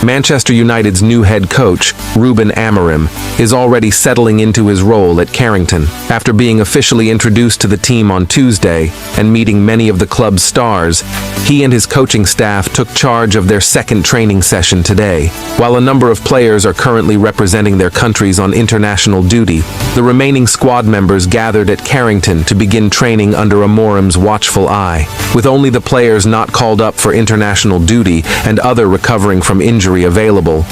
Manchester United's new head coach, Ruben Amorim, is already settling into his role at Carrington. After being officially introduced to the team on Tuesday and meeting many of the club's stars, he and his coaching staff took charge of their second training session today. While a number of players are currently representing their countries on international duty, the remaining squad members gathered at Carrington to begin training under Amorim's watchful eye. With only the players not called up for international duty and other recovering from injury available,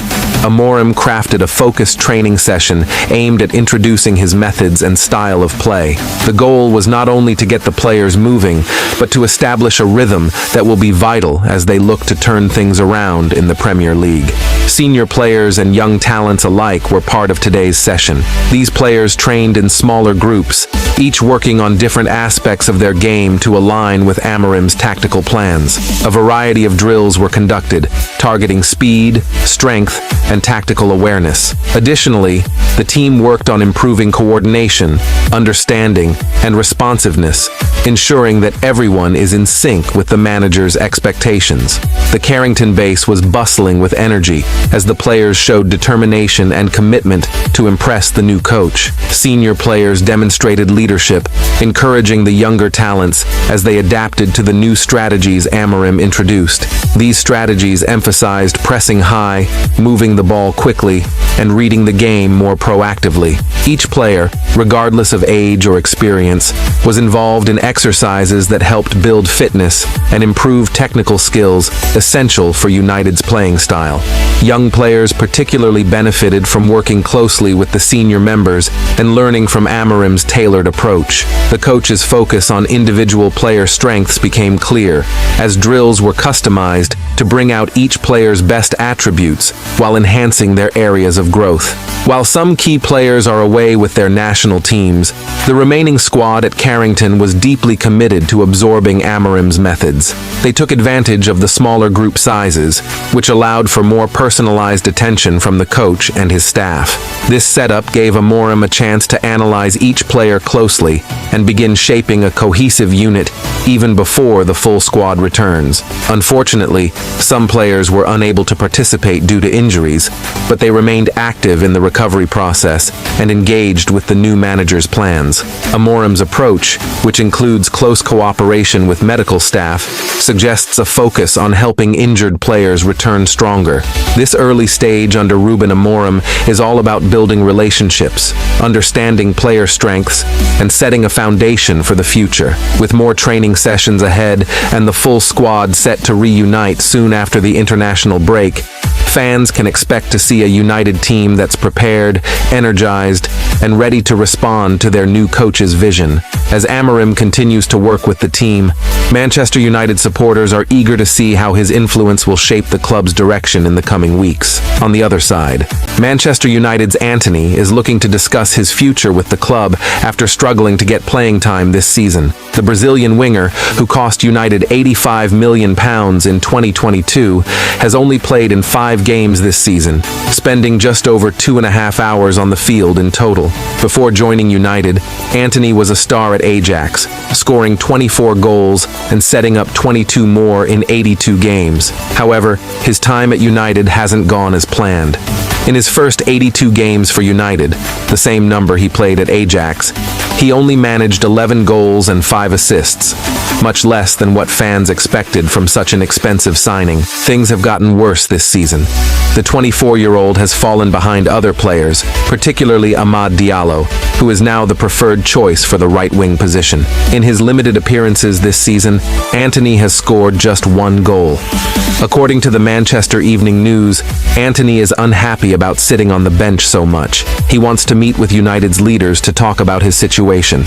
Amorim crafted a focused training session aimed at introducing his methods and style of play. The goal was not only to get the players moving, but to establish a rhythm that will be vital as they look to turn things around in the Premier League. Senior players and young talents alike were part of today's session. These players trained in smaller groups, each working on different aspects of their game to align with Amorim's tactical plans. A variety of drills were conducted, targeting speed, strength, and tactical awareness. Additionally, the team worked on improving coordination, understanding, and responsiveness, ensuring that everyone is in sync with the manager's expectations. The Carrington base was bustling with energy as the players showed determination and commitment to impress the new coach. Senior players demonstrated leadership, encouraging the younger talents as they adapted to the new strategies Amorim introduced. These strategies emphasized pressing high, moving the ball quickly, and reading the game more proactively. Each player, regardless of age or experience, was involved in exercises that helped build fitness and improve technical skills essential for United's playing style. Young players particularly benefited from working closely with the senior members and learning from Amorim's tailored approach. The coach's focus on individual player strengths became clear, as drills were customized to bring out each player's best attributes while enhancing their areas of growth. While some key players are away with their national teams, the remaining squad at Carrington was deeply committed to absorbing Amorim's methods. They took advantage of the smaller group sizes, which allowed for more personalized attention from the coach and his staff. This setup gave Amorim a chance to analyze each player closely and begin shaping a cohesive unit even before the full squad returns. Unfortunately, some players were unable to participate due to injuries, but they remained active in the recovery process and engaged with the new manager's plans. Amorim's approach, which includes close cooperation with medical staff, suggests a focus on helping injured players return stronger. This early stage under Ruben Amorim is all about building relationships, understanding player strengths, and setting a foundation for the future. With more training sessions ahead and the full squad set to reunite soon after the international break, fans can expect to see a United team that's prepared, energized, and ready to respond to their new coach's vision. As Amorim continues to work with the team, Manchester United supporters are eager to see how his influence will shape the club's direction in the coming weeks. On the other side, Manchester United's Antony is looking to discuss his future with the club after struggling to get playing time this season. The Brazilian winger, who cost United £85 million in 2022, has only played in 5 games this season, spending just over 2.5 hours on the field in total. Before joining United, Antony was a star at Ajax, scoring 24 goals and setting up 22 more in 82 games. However, his time at United hasn't gone as planned. In his first 82 games for United, the same number he played at Ajax, he only managed 11 goals and 5 assists, much less than what fans expected from such an expensive signing. Things have gotten worse this season. The 24-year-old has fallen behind other players, particularly Amad Diallo, who is now the preferred choice for the right-wing position. In his limited appearances this season, Antony has scored just 1 goal. According to the Manchester Evening News, Antony is unhappy about sitting on the bench so much. He wants to meet with United's leaders to talk about his situation.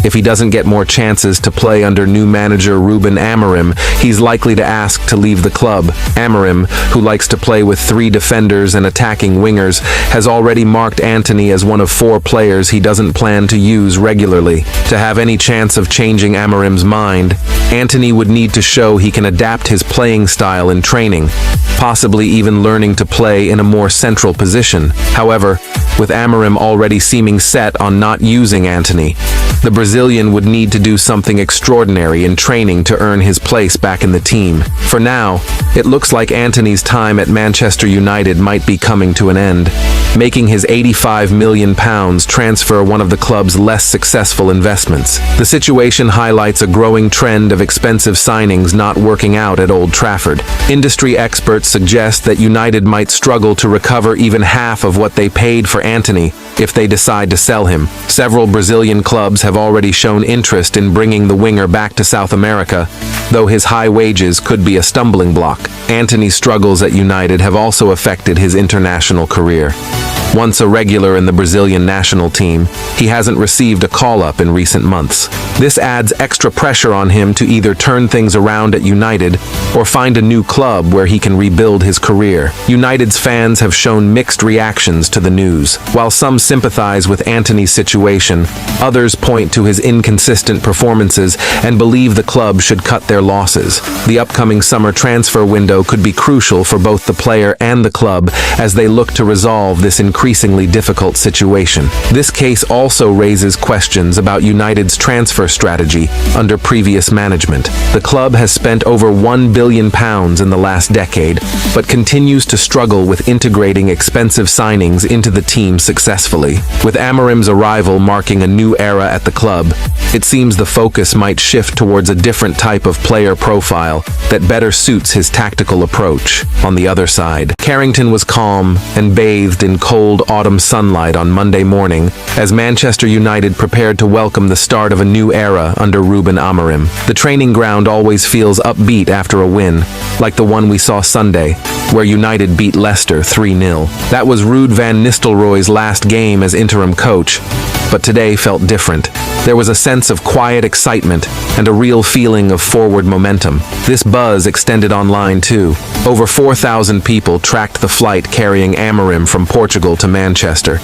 If he doesn't get more chances to play under new manager Ruben Amorim, he's likely to ask to leave the club. Amorim, who likes to play with 3 defenders and attacking wingers, has already marked Antony as one of 4 players he doesn't plan to use regularly. To have any chance of changing Amorim's mind, Antony would need to show he can adapt his playing style in training, possibly even learning to play in a more central position. However, with Amorim already seeming set on not using Antony, The Brazilian would need to do something extraordinary in training to earn his place back in the team. For now, it looks like Antony's time at Manchester United might be coming to an end, making his £85 million transfer one of the club's less successful investments. The situation highlights a growing trend of expensive signings not working out at Old Trafford. Industry experts suggest that United might struggle to recover even half of what they paid for Antony if they decide to sell him. Several Brazilian clubs have already shown interest in bringing the winger back to South America, though his high wages could be a stumbling block. Antony's struggles at United have also affected his international career. Once a regular in the Brazilian national team, he hasn't received a call-up in recent months. This adds extra pressure on him to either turn things around at United or find a new club where he can rebuild his career. United's fans have shown mixed reactions to the news. While some sympathize with Antony's situation, others point to his inconsistent performances and believe the club should cut their losses. The upcoming summer transfer window could be crucial for both the player and the club as they look to resolve this increasingly difficult situation. This case also raises questions about United's transfer strategy under previous management. The club has spent over £1 billion in the last decade, but continues to struggle with integrating expensive signings into the team successfully. With Amorim's arrival marking a new era at the club, it seems the focus might shift towards a different type of player profile that better suits his tactical approach. On the other side, Carrington was calm and bathed in cold autumn sunlight on Monday morning as Manchester United prepared to welcome the start of a new era under Ruben Amorim. The training ground always feels upbeat after a win, like the one we saw Sunday, where United beat Leicester 3-0. That was Ruud van Nistelrooy's last game as interim coach, but today felt different. There was a sense of quiet excitement and a real feeling of forward momentum. This buzz extended online too. Over 4,000 people tracked the flight carrying Amorim from Portugal to Manchester.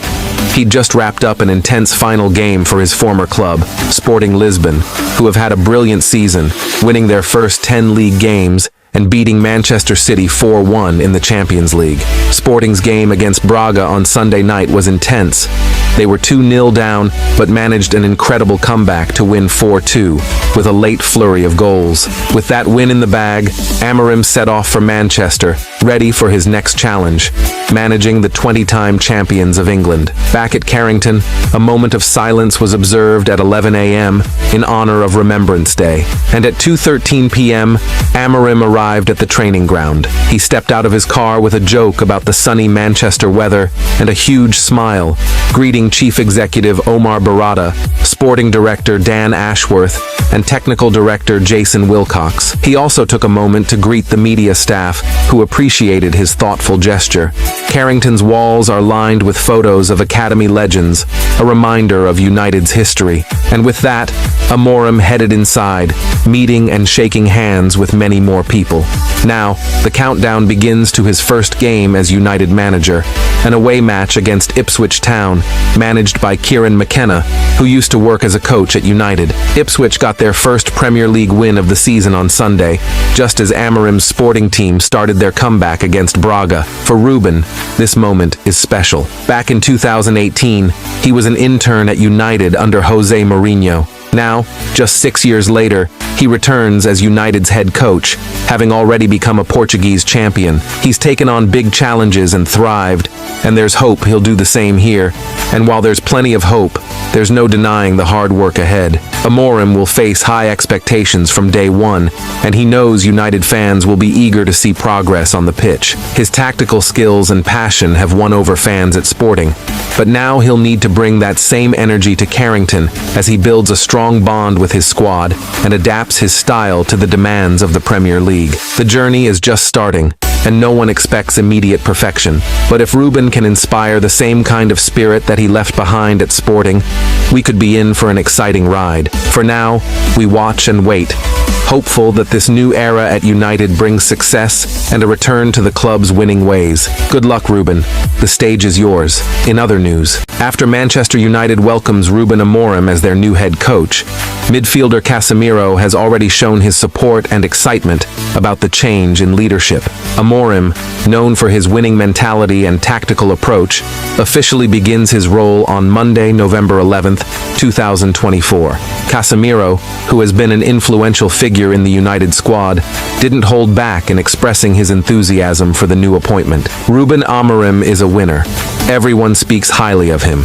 He'd just wrapped up an intense final game for his former club, Sporting Lisbon, who have had a brilliant season, winning their first 10 league games and beating Manchester City 4-1 in the Champions League. Sporting's game against Braga on Sunday night was intense. They were 2-0 down, but managed an incredible comeback to win 4-2, with a late flurry of goals. With that win in the bag, Amorim set off for Manchester, ready for his next challenge, managing the 20-time champions of England. Back at Carrington, a moment of silence was observed at 11 a.m. in honor of Remembrance Day, and at 2:13 p.m., Amorim arrived at the training ground. He stepped out of his car with a joke about the sunny Manchester weather and a huge smile, greeting Chief Executive Omar Barada, Sporting Director Dan Ashworth, and Technical Director Jason Wilcox. He also took a moment to greet the media staff, who appreciated his thoughtful gesture. Carrington's walls are lined with photos of academy legends, a reminder of United's history. And with that, Amorim headed inside, meeting and shaking hands with many more people. Now, the countdown begins to his first game as United manager, an away match against Ipswich Town, managed by Kieran McKenna, who used to work as a coach at United. Ipswich got their first Premier League win of the season on Sunday, just as Amorim's Sporting team started their comeback against Braga. For Ruben, this moment is special. Back in 2018, he was an intern at United under Jose Mourinho. Now, just 6 years later, he returns as United's head coach, having already become a Portuguese champion. He's taken on big challenges and thrived, and there's hope he'll do the same here. And while there's plenty of hope, there's no denying the hard work ahead. Amorim will face high expectations from day one, and he knows United fans will be eager to see progress on the pitch. His tactical skills and passion have won over fans at Sporting, but now he'll need to bring that same energy to Carrington as he builds a strong bond with his squad and adapts his style to the demands of the Premier League. The journey is just starting, and no one expects immediate perfection. But if Ruben can inspire the same kind of spirit that he left behind at Sporting, we could be in for an exciting ride. For now, we watch and wait, hopeful that this new era at United brings success and a return to the club's winning ways. Good luck, Ruben. The stage is yours. In other news, after Manchester United welcomes Ruben Amorim as their new head coach, midfielder Casemiro has already shown his support and excitement about the change in leadership. Amorim, known for his winning mentality and tactical approach, officially begins his role on Monday, November 11th, 2024. Casemiro, who has been an influential figure in the United squad, didn't hold back in expressing his enthusiasm for the new appointment. Ruben Amorim is a winner. Everyone speaks highly of him,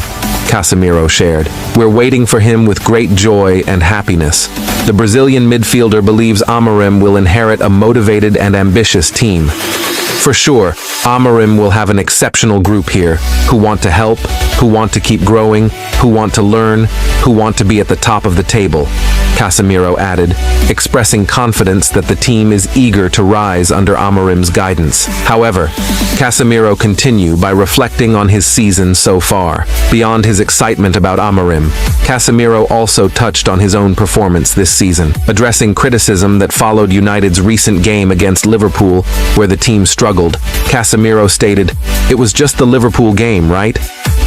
Casemiro shared. We're waiting for him with great joy and happiness. The Brazilian midfielder believes Amorim will inherit a motivated and ambitious team. For sure, Amorim will have an exceptional group here who want to help, who want to keep growing, who want to learn, who want to be at the top of the table, Casemiro added, expressing confidence that the team is eager to rise under Amorim's guidance. However, Casemiro continued by reflecting on his season so far. Beyond his excitement about Amorim, Casemiro also touched on his own performance this season, addressing criticism that followed United's recent game against Liverpool, where the team struggled. Casemiro stated, "It was just the Liverpool game, right?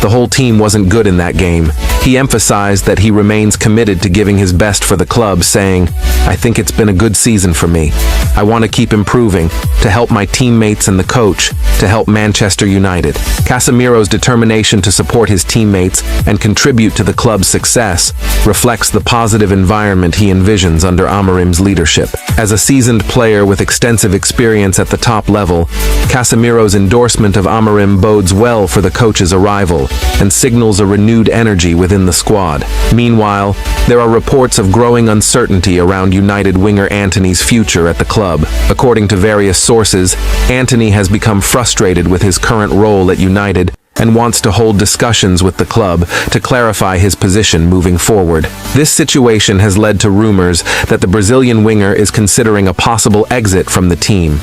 The whole team wasn't good in that game." He emphasized that he remains committed to giving his best for the club, saying, "I think it's been a good season for me. I want to keep improving, to help my teammates and the coach, to help Manchester United." Casemiro's determination to support his teammates and contribute to the club's success reflects the positive environment he envisions under Amorim's leadership. As a seasoned player with extensive experience at the top level, Casemiro's endorsement of Amorim bodes well for the coach's arrival and signals a renewed energy within the squad. Meanwhile, there are reports of growing uncertainty around United winger Antony's future at the club. According to various sources, Antony has become frustrated with his current role at United and wants to hold discussions with the club to clarify his position moving forward. This situation has led to rumors that the Brazilian winger is considering a possible exit from the team.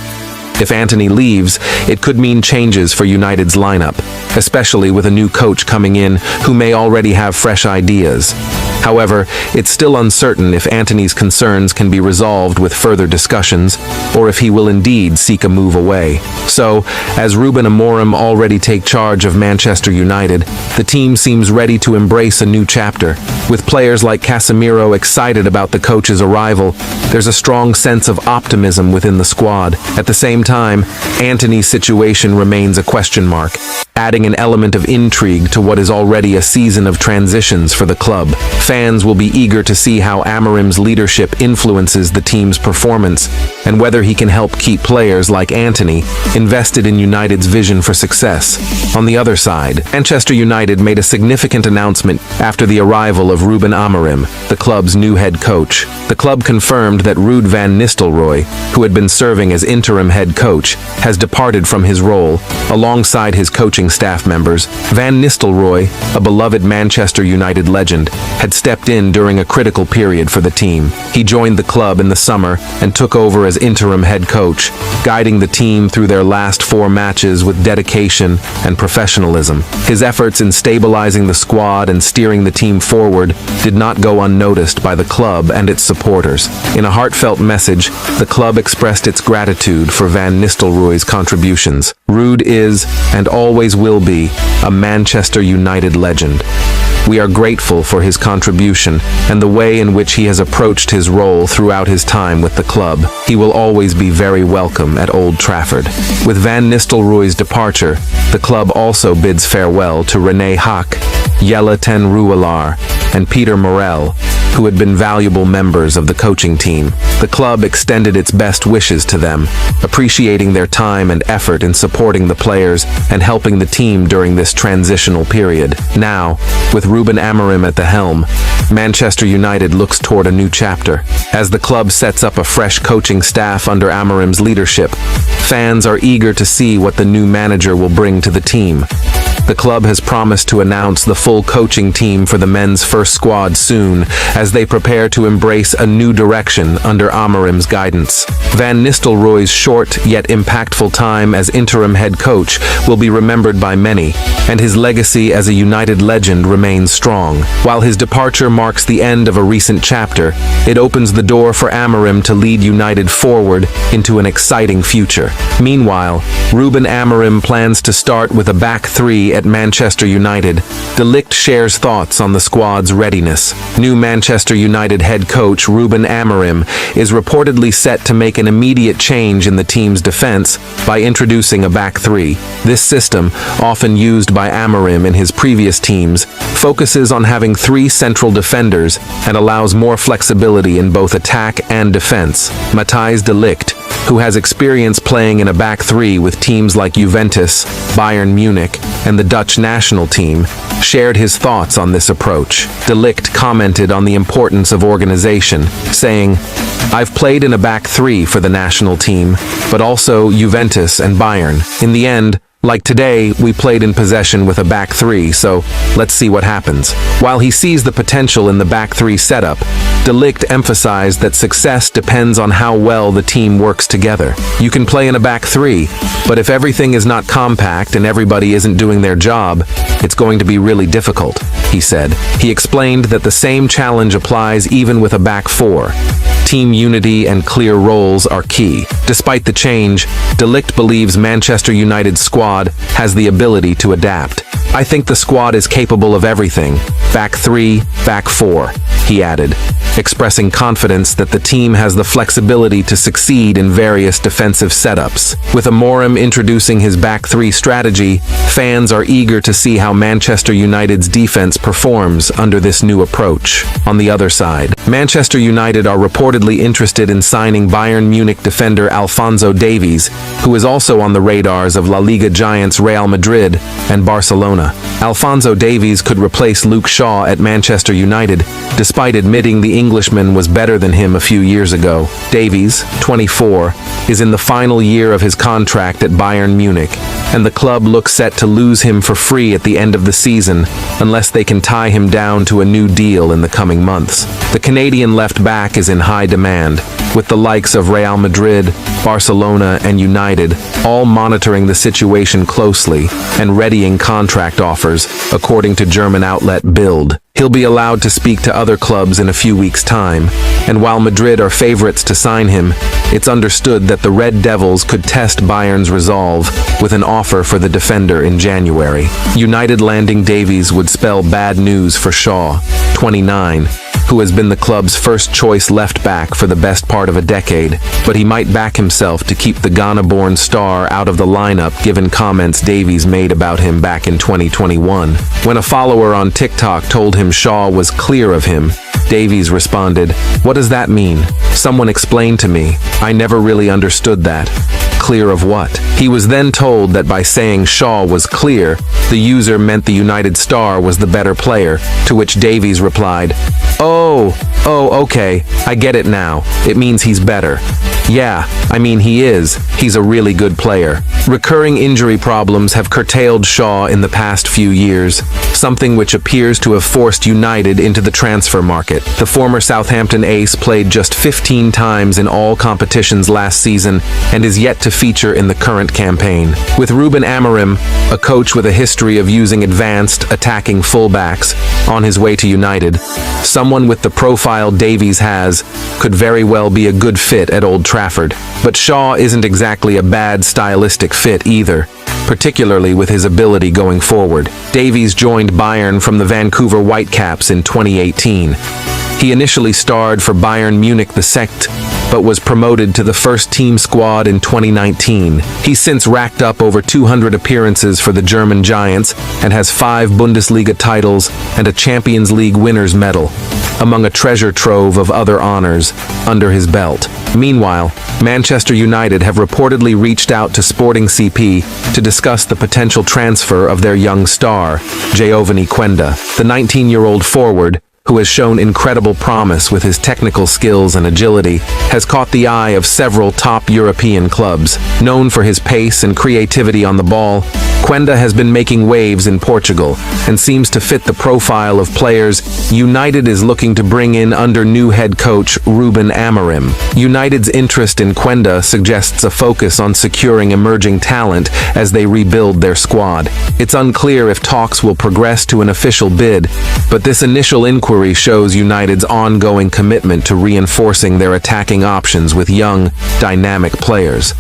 If Antony leaves, it could mean changes for United's lineup, especially with a new coach coming in who may already have fresh ideas. However, it's still uncertain if Antony's concerns can be resolved with further discussions, or if he will indeed seek a move away. So, as Ruben Amorim already take charge of Manchester United, the team seems ready to embrace a new chapter. With players like Casemiro excited about the coach's arrival, there's a strong sense of optimism within the squad. At the same time, Antony's situation remains a question mark, adding an element of intrigue to what is already a season of transitions for the club. Fans will be eager to see how Amorim's leadership influences the team's performance and whether he can help keep players like Antony invested in United's vision for success. On the other side, Manchester United made a significant announcement after the arrival of Ruben Amorim, the club's new head coach. The club confirmed that Ruud van Nistelrooy, who had been serving as interim head coach, has departed from his role. Alongside his coaching staff members, Van Nistelrooy, a beloved Manchester United legend, had stepped in during a critical period for the team. He joined the club in the summer and took over as interim head coach, guiding the team through their last 4 matches with dedication and professionalism. His efforts in stabilizing the squad and steering the team forward did not go unnoticed by the club and its supporters. In a heartfelt message, the club expressed its gratitude for Van Nistelrooy's contributions. Ruud is, and always will be, a Manchester United legend. We are grateful for his contribution and the way in which he has approached his role throughout his time with the club. He will always be very welcome at Old Trafford. With Van Nistelrooy's departure, the club also bids farewell to René Haak, Jelle ten Rouwelaar, and Peter Morel, who had been valuable members of the coaching team. The club extended its best wishes to them, appreciating their time and effort in supporting the players and helping the team during this transitional period. Now, with Ruben Amorim at the helm, Manchester United looks toward a new chapter. As the club sets up a fresh coaching staff under Amorim's leadership, fans are eager to see what the new manager will bring to the team. The club has promised to announce the full coaching team for the men's first squad soon, as they prepare to embrace a new direction under Amorim's guidance. Van Nistelrooy's short yet impactful time as interim head coach will be remembered by many, and his legacy as a United legend remains strong. While his departure marks the end of a recent chapter, it opens the door for Amorim to lead United forward into an exciting future. Meanwhile, Ruben Amorim plans to start with a back three at Manchester United. De Ligt shares thoughts on the squad's readiness. New Manchester United head coach Ruben Amorim is reportedly set to make an immediate change in the team's defense by introducing a back three. This system, often used by Amorim in his previous teams, focuses on having three central defenders and allows more flexibility in both attack and defense. Matthijs de Ligt, who has experience playing in a back three with teams like Juventus, Bayern Munich, and the Dutch national team, shared his thoughts on this approach. De Ligt commented on the importance of organization, saying, "I've played in a back three for the national team, but also Juventus and Bayern. In the end, like today, we played in possession with a back three, so let's see what happens." While he sees the potential in the back three setup, De Ligt emphasized that success depends on how well the team works together. You can play in a back three, but if everything is not compact and everybody isn't doing their job, it's going to be really difficult, he said. He explained that the same challenge applies even with a back four. Team unity and clear roles are key. Despite the change, De Ligt believes Manchester United's squad has the ability to adapt. "I think the squad is capable of everything. Back three, back four," he added, expressing confidence that the team has the flexibility to succeed in various defensive setups. With Amorim introducing his back three strategy, fans are eager to see how Manchester United's defense performs under this new approach. On the other side, Manchester United are reportedly interested in signing Bayern Munich defender Alphonso Davies, who is also on the radars of La Liga giants Real Madrid and Barcelona. Alphonso Davies could replace Luke Shaw at Manchester United, despite admitting the Englishman was better than him a few years ago. Davies, 24, is in the final year of his contract at Bayern Munich, and the club looks set to lose him for free at the end of the season unless they can tie him down to a new deal in the coming months. The Canadian left-back is in high demand, with the likes of Real Madrid, Barcelona, and United all monitoring the situation closely and readying contract offers, according to German outlet Bild. He'll be allowed to speak to other clubs in a few weeks' time, and while Madrid are favorites to sign him, it's understood that the Red Devils could test Bayern's resolve with an offer for the defender in January. United landing Davies would spell bad news for Shaw, 29, who has been the club's first-choice left-back for the best part of a decade, but he might back himself to keep the Ghana-born star out of the lineup given comments Davies made about him back in 2021. When a follower on TikTok told him Shaw was clear of him, Davies responded, "What does that mean? Someone explained to me. I never really understood that. Clear of what?" He was then told that by saying Shaw was clear, the user meant the United star was the better player, to which Davies replied, Oh, okay, I get it now. It means he's better. Yeah, I mean he is. He's a really good player. Recurring injury problems have curtailed Shaw in the past few years, something which appears to have forced United into the transfer market. The former Southampton ace played just 15 times in all competitions last season and is yet to feature in the current campaign. With Ruben Amorim, a coach with a history of using advanced, attacking fullbacks, on his way to United, someone with the profile Davies has could very well be a good fit at Old Trafford. But Shaw isn't exactly a bad stylistic fit either, particularly with his ability going forward. Davies joined Bayern from the Vancouver Whitecaps in 2018. He initially starred for Bayern Munich the Sect, but was promoted to the first team squad in 2019. He's since racked up over 200 appearances for the German Giants and has 5 Bundesliga titles and a Champions League winner's medal, among a treasure trove of other honors, under his belt. Meanwhile, Manchester United have reportedly reached out to Sporting CP to discuss the potential transfer of their young star, Giovanni Quenda. The 19-year-old forward, who has shown incredible promise with his technical skills and agility, has caught the eye of several top European clubs. Known for his pace and creativity on the ball, Quenda has been making waves in Portugal and seems to fit the profile of players United is looking to bring in under new head coach Ruben Amorim. United's interest in Quenda suggests a focus on securing emerging talent as they rebuild their squad. It's unclear if talks will progress to an official bid, but this initial inquiry shows United's ongoing commitment to reinforcing their attacking options with young, dynamic players.